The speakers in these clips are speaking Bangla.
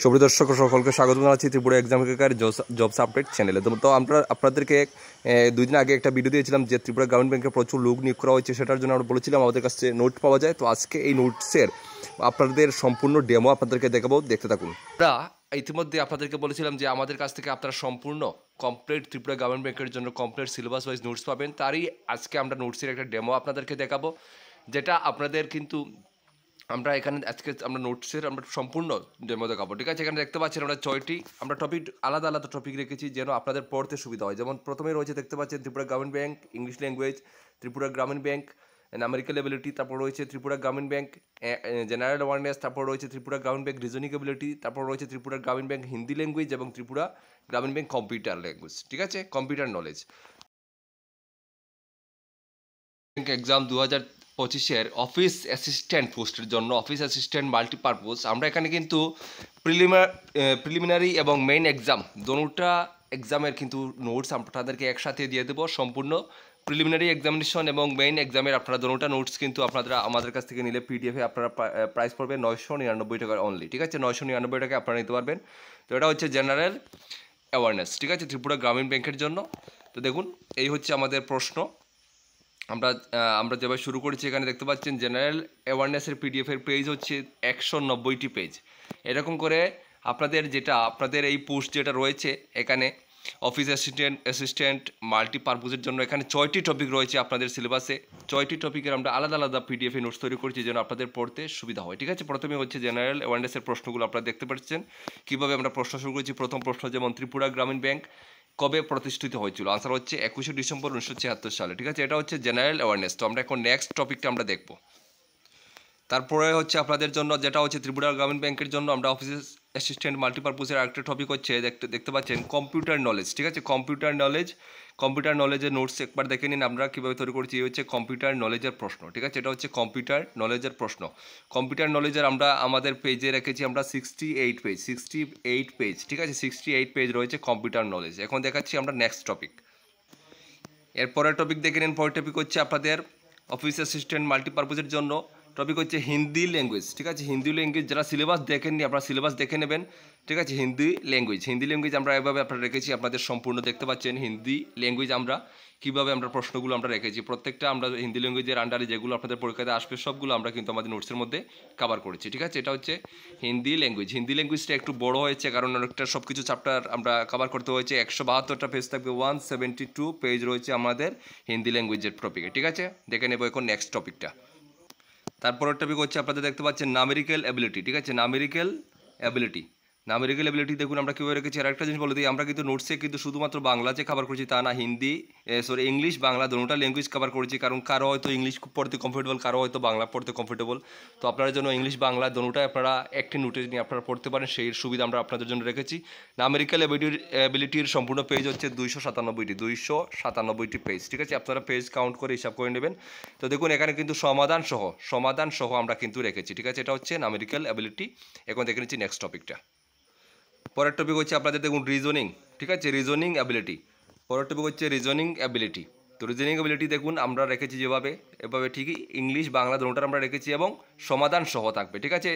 সুপ্রিয় দর্শক সকলকে স্বাগত জানাচ্ছি ত্রিপুরা এক্সাম কেকার জবস আপডেট চ্যানেলে। তো আমরা আপনাদেরকে 2 দিন আগে একটা ভিডিও দিয়েছিলাম যে ত্রিপুরা গ্রামীণ ব্যাংকে প্রচুর লোক নিয়োগ করা হয়েছে, সেটার জন্য আমরা বলেছিলাম আমাদের কাছে নোট পাওয়া যায়। তো আজকে এই নোটসের আপনাদের সম্পূর্ণ ডেমো আপনাদেরকে দেখাবো, দেখতে থাকুন। আমরা ইতিমধ্যে আপনাদেরকে বলেছিলাম যে আমাদের কাছ থেকে আপনারা সম্পূর্ণ কমপ্লিট ত্রিপুরা গ্রামীণ ব্যাংকের জন্য কমপ্লিট সিলেবাস ওয়াইজ নোটস পাবেন। তারই আজকে আমরা নোটসের একটা ডেমো আপনাদেরকে দেখাবো, যেটা আপনাদের কিন্তু আমরা এখানে আজকে আমরা নোটসের আমরা সম্পূর্ণ ডেমো দেখাবো। ঠিক আছে, এখানে দেখতে পাচ্ছেন আমরা 6টি আমরা টপিক আলাদা আলাদা টপিক রেখেছি যেন আপনাদের পড়তে সুবিধা হয়। যেমন প্রথমে রয়েছে দেখতে পাচ্ছেন ত্রিপুরা গ্রামীণ ব্যাংক ইংলিশ ল্যাঙ্গুয়েজ, ত্রিপুরা গ্রামীণ ব্যাংক নামেরিক্যাল এবিলিটি, তারপর রয়েছে ত্রিপুরা গ্রামীণ ব্যাংক জেনারেল অ্যাওয়ারনেস, তারপর রয়েছে ত্রিপুরা গ্রামীণ ব্যাংক রিজনিং এবিলিটি, তারপর রয়েছে ত্রিপুরা গ্রামীণ ব্যাংক হিন্দি ল্যাঙ্গুয়েজ এবং ত্রিপুরা গ্রামীণ ব্যাংক কম্পিউটার ল্যাঙ্গুয়েজ। ঠিক আছে, কম্পিউটার নলেজ। এক্সাম 2025-এর অফিস অ্যাসিস্ট্যান্ট পোস্টের জন্য অফিস অ্যাসিস্ট্যান্ট মাল্টিপারপোজ আমরা এখানে কিন্তু প্রিলিমিনারি এবং মেইন এক্সাম দুটোটা এক্সামের কিন্তু নোটস আপনাদেরকে একসাথে দিয়ে দেবো। সম্পূর্ণ প্রিলিমিনারি এক্সামিনেশন এবং মেইন এক্সামের আপনারা দুটোটা নোটস কিন্তু আপনারা আমাদের কাছ থেকে নিলে পিডিএফে আপনারা প্রাইস পড়বে 999 টাকা অনলি। ঠিক আছে, 999 টাকা আপনারা নিতে পারবেন। তো এটা হচ্ছে জেনারেল অ্যাওয়ারনেস। ঠিক আছে, ত্রিপুরা গ্রামীণ ব্যাংকের জন্য। তো দেখুন, এই হচ্ছে আমাদের প্রশ্ন। আমরা যেভাবে শুরু করেছি এখানে দেখতে পাচ্ছেন জেনারেল অ্যাওয়ারনেসের পিডিএফের পেজ হচ্ছে 190টি পেজ। এরকম করে আপনাদের এই পোস্ট যেটা রয়েছে এখানে অফিস অ্যাসিস্ট্যান্ট মাল্টিপারপোজের জন্য এখানে 6টি টপিক রয়েছে আপনাদের সিলেবাসে। 6টি টপিকের আমরা আলাদা আলাদা পিডিএফে নোটস তৈরি করেছি যেন আপনাদের পড়তে সুবিধা হয়। ঠিক আছে, প্রথমে হচ্ছে জেনারেল অ্যাওয়ারনেসের প্রশ্নগুলো আপনারা দেখতে পাচ্ছেন কীভাবে আমরা প্রশ্ন শুরু করেছি। প্রথম প্রশ্ন যেমন ত্রিপুরা গ্রামীণ ব্যাংক কবে প্রতিষ্ঠিত হয়েছিল? আনসার হচ্ছে 21শে ডিসেম্বর 1976 সালে। ঠিক আছে, এটা হচ্ছে জেনারেল অ্যাওয়ারনেস। তো আমরা এখন নেক্সট টপিকটা আমরা দেখব। তারপরে হচ্ছে আপনাদের জন্য যেটা হচ্ছে ত্রিপুরা গ্রামীণ ব্যাংকের জন্য আমরা অফিস অ্যাসিস্ট্যান্ট মাল্টিপারপোজের আরেকটা টপিক হচ্ছে দেখতে পাচ্ছেন কম্পিউটার নলেজ। ঠিক আছে, কম্পিউটার নলেজের নোটস একবার দেখে নিন আমরা কীভাবে তৈরি করেছি। এই হচ্ছে কম্পিউটার নলেজের প্রশ্ন। ঠিক আছে, এটা হচ্ছে কম্পিউটার নলেজের প্রশ্ন। কম্পিউটার নলেজের আমরা আমাদের পেজে রেখেছি আমরা 68 পেজ। ঠিক আছে, 68 পেজ রয়েছে কম্পিউটার নলেজ। এখন দেখাচ্ছি আমরা নেক্সট টপিক। এরপরের টপিক দেখে নিন। পরের টপিক হচ্ছে আপনাদের অফিস অ্যাসিস্ট্যান্ট মাল্টিপারপোজের জন্য টপিক হচ্ছে হিন্দি ল্যাঙ্গুয়েজ। ঠিক আছে, হিন্দি ল্যাঙ্গুয়েজ যারা সিলেবাস দেখেননি আপনারা সিলেবাস দেখে নেবেন। ঠিক আছে, হিন্দি ল্যাঙ্গুয়েজ আমরা এভাবে আপনারা রেখেছি, আপনাদের সম্পূর্ণ দেখতে পাচ্ছেন হিন্দি ল্যাঙ্গুয়েজ আমরা কীভাবে আমরা প্রশ্নগুলো আমরা রেখেছি। প্রত্যেকটা আমরা হিন্দি ল্যাঙ্গুয়েজের আন্ডারে যেগুলো আপনাদের পরীক্ষাতে আসবে সবগুলো আমরা কিন্তু আমাদের নোটসের মধ্যে কভার করেছি। ঠিক আছে, এটা হচ্ছে হিন্দি ল্যাঙ্গুয়েজটা একটু বড় হয়েছে কারণ অনেকটা সব কিছু চ্যাপ্টার আমরা কভার করতে হয়েছে। 172টা পেজ থাকবে, 172 পেজ রয়েছে আমাদের হিন্দি ল্যাঙ্গুয়েজের টপিকে। ঠিক আছে, দেখে নেব এখন নেক্সট টপিকটা। তারপরের টপিক হচ্ছে আপনাদের দেখতে পাচ্ছেন নামেরিক্যাল এবিলিটি। ঠিক আছে, নামেরিক্যাল এবিলিটি দেখুন আমরা কীভাবে রেখেছি। আর একটা জিনিস বলে দিই, আমরা কিন্তু নোটসে কিন্তু শুধুমাত্র বাংলা যে কভার করেছি তা না, ইংলিশ বাংলা দুটোটা ল্যাঙ্গুয়েজ কভার করেছি। কারণ কারো হয়তো ইংলিশ পড়তে কমফোর্টেবল, কারো হয়তো বাংলা পড়তে কমফোর্টেবল। তো আপনার জন্য ইংলিশ বাংলা দুটোটাই আপনারা একটি নোটে নিয়ে আপনারা পড়তে পারেন, সেই সুবিধা আমরা আপনাদের জন্য রেখেছি। নামেরিক্যাল এবিলিটির সম্পূর্ণ পেজ হচ্ছে 297টি পেজ। ঠিক আছে, আপনারা পেজ কাউন্ট করে হিসাব করে নেবেন। তো দেখুন এখানে কিন্তু সমাধান সহ আমরা কিন্তু রেখেছি। ঠিক আছে, এটা হচ্ছে নামেরিক্যাল এবিলিটি। এখন দেখে নিচ্ছি নেক্সট টপিকটা। পরের টপিক হচ্ছে আপনাদের দেখুন রিজনিং। ঠিক আছে, রিজনিং অ্যাবিলিটি। পরের টপিক হচ্ছে রিজনিং অ্যাবিলিটি। তো রিজনিং অ্যাবিলিটি দেখুন আমরা রেখেছি এভাবে ঠিকই ইংলিশ বাংলা দুটোটা আমরা রেখেছি এবং সমাধান সহ থাকবে। ঠিক আছে,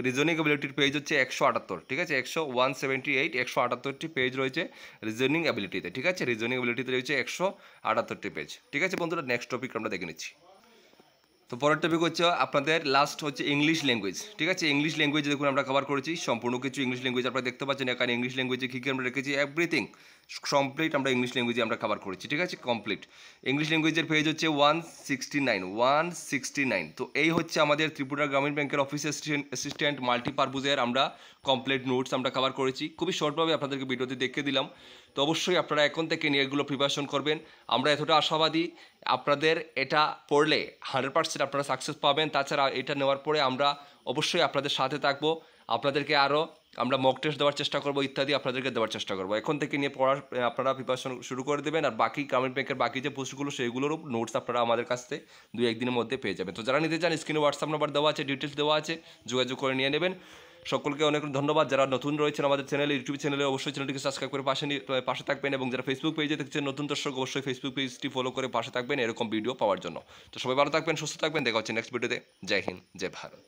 রিজনিং অ্যাবিলিটির পেজ হচ্ছে 178। ঠিক আছে, 178টি পেজ রয়েছে রিজনিং অ্যাবিলিটিতে। ঠিক আছে, রিজনিং অ্যাবিলিটিতে রয়েছে 178টি পেজ। ঠিক আছে বন্ধুরা, নেক্সট টপিক আমরা দেখে নিচ্ছি। তো পরের টপিক হচ্ছে আপনাদের লাস্ট হচ্ছে ইংলিশ ল্যাঙ্গুয়েজ। ঠিক আছে, ইংলিশ ল্যাঙ্গুয়েজ দেখুন আমরা কভার করেছি সম্পূর্ণ কিছু ইংলিশ ল্যাঙ্গুয়েজ আপনারা দেখতে পাচ্ছেন এখানে। ইংলিশ ল্যাঙ্গুয়েজে কী কী আমরা রেখেছি এভরিথিং কমপ্লিট আমরা ইংলিশ ল্যাঙ্গুয়েজে আমরা কভার করেছি। ঠিক আছে, কমপ্লিট ইংলিশ ল্যাঙ্গুয়েজের পেজ হচ্ছে 169। তো এই হচ্ছে আমাদের ত্রিপুরা গ্রামীণ ব্যাংকের অফিস অ্যাসিস্ট্যান্ট মাল্টিপারপোজের আমরা কমপ্লিট নোটস আমরা কভার করেছি। খুবই শর্টভাবে আপনাদেরকে ভিডিওতে দেখিয়ে দিলাম। তো অবশ্যই আপনারা এখন থেকে নিয়ে এগুলো প্রিপারেশন করবেন। আমরা এতটা আশাবাদী আপনাদের এটা পড়লে 100% আপনারা সাকসেস পাবেন। তাছাড়া এটা নেওয়ার পরে আমরা অবশ্যই আপনাদের সাথে থাকবো, আপনাদেরকে আরও আমরা মক টেস্ট দেওয়ার চেষ্টা করবো ইত্যাদি আপনাদেরকে দেওয়ার চেষ্টা করবো। এখন থেকে নিয়ে আপনারা প্রিপারেশন শুরু করে দেবেন। আর বাকি গ্রামীণ ব্যাংকের বাকি যে পোস্টগুলো সেইগুলোরও নোটস আপনারা আমাদের কাছ থেকে 2-1 দিনের মধ্যে পেয়ে যাবেন। তো যারা নিতে চান স্ক্রিনে হোয়াটসঅ্যাপ নাম্বার দেওয়া আছে, ডিটেলস দেওয়া আছে, যোগাযোগ করে নিয়ে নেবেন। সকলকে অনেক ধন্যবাদ। যারা নতুন রয়েছেন আমাদের চ্যানেলে, ইউটিউব চ্যানেলে অবশ্যই চ্যানেলটিকে সাবস্ক্রাইব করে পাশে থাকবেন এবং যারা ফেসবুক পেজে দেখছেন নতুন দর্শক অবশ্যই ফেসবুক পেজটি ফলো করে পাশে থাকবেন এরকম ভিডিও পাওয়ার জন্য। তো সবাই ভালো থাকবেন, সুস্থ থাকবেন, দেখা হচ্ছে নেক্সট ভিডিওতে। জয় হিন্দ, জয় ভারত।